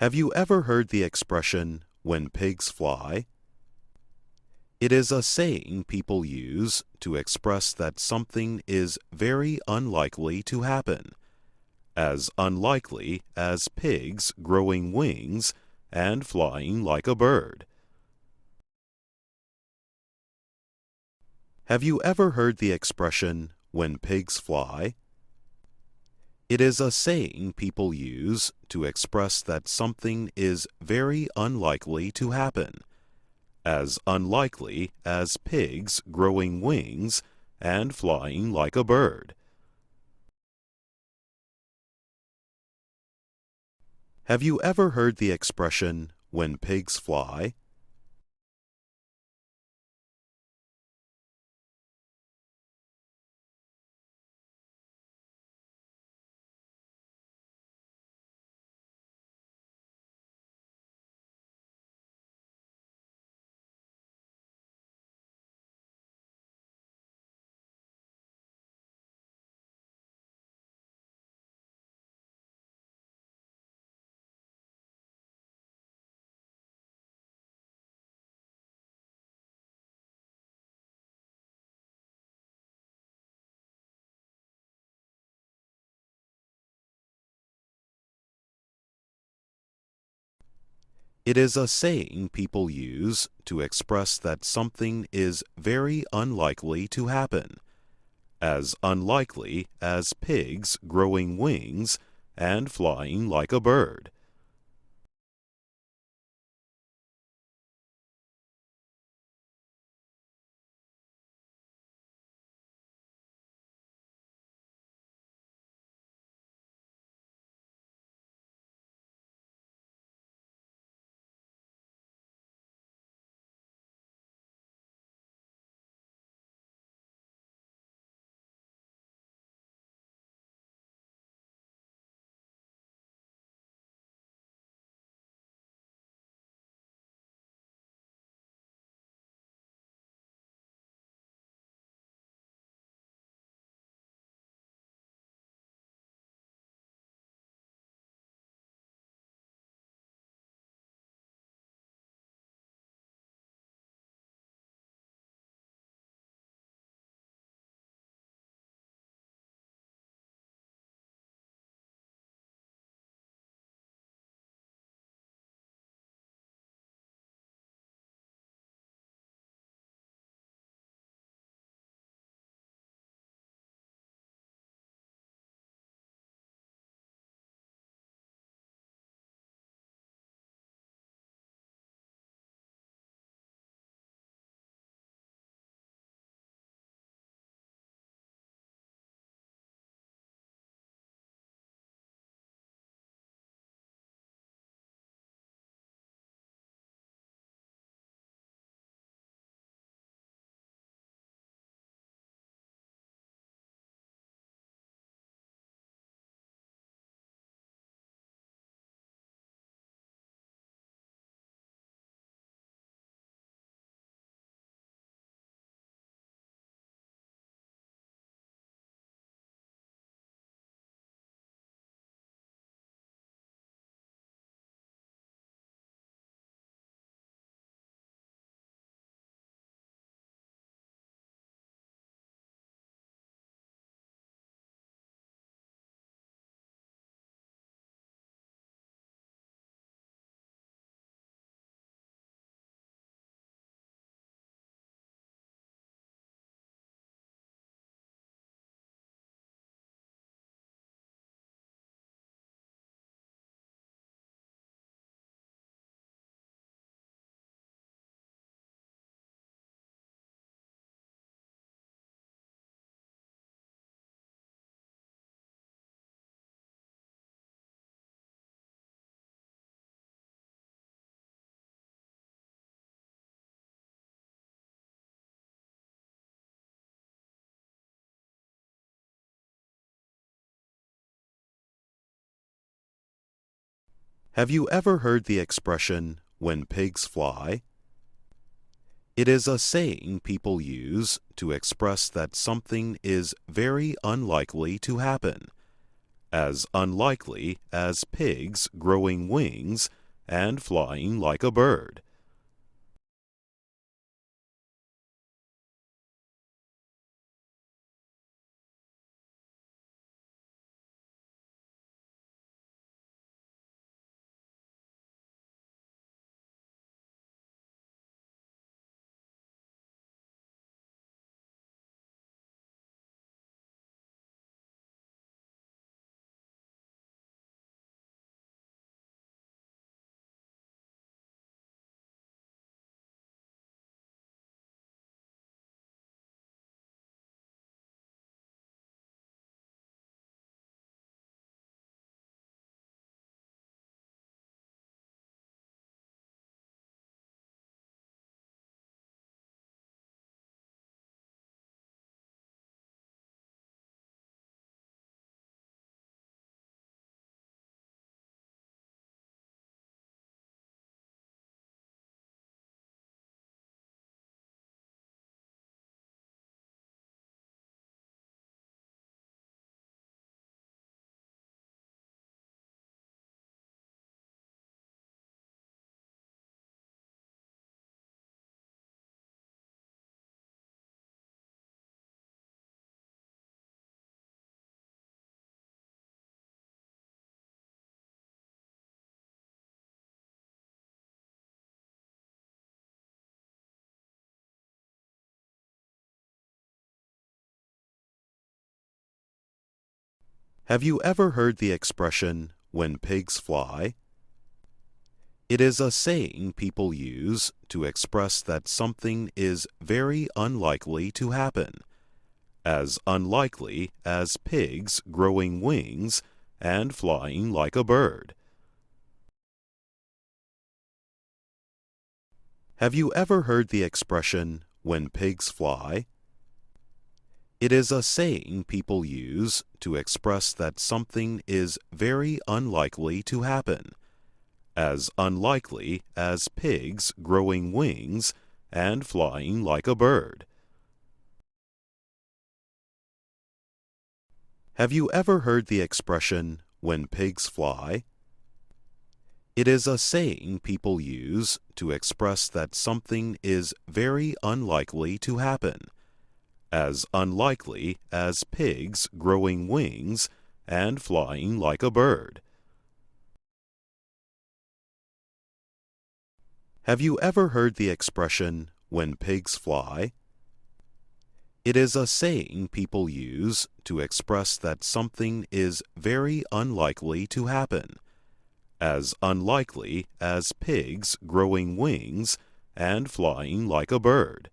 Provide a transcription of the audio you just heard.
Have you ever heard the expression, when pigs fly? It is a saying people use to express that something is very unlikely to happen, as unlikely as pigs growing wings and flying like a bird. Have you ever heard the expression, when pigs fly? It is a saying people use to express that something is very unlikely to happen, as unlikely as pigs growing wings and flying like a bird. Have you ever heard the expression, when pigs fly? It is a saying people use to express that something is very unlikely to happen, as unlikely as pigs growing wings and flying like a bird. Have you ever heard the expression, when pigs fly? It is a saying people use to express that something is very unlikely to happen, as unlikely as pigs growing wings and flying like a bird. Have you ever heard the expression, when pigs fly? It is a saying people use to express that something is very unlikely to happen, as unlikely as pigs growing wings and flying like a bird. Have you ever heard the expression, when pigs fly? It is a saying people use to express that something is very unlikely to happen, as unlikely as pigs growing wings and flying like a bird. Have you ever heard the expression, when pigs fly? It is a saying people use to express that something is very unlikely to happen, as unlikely as pigs growing wings and flying like a bird. Have you ever heard the expression, when pigs fly? It is a saying people use to express that something is very unlikely to happen, as unlikely as pigs growing wings and flying like a bird.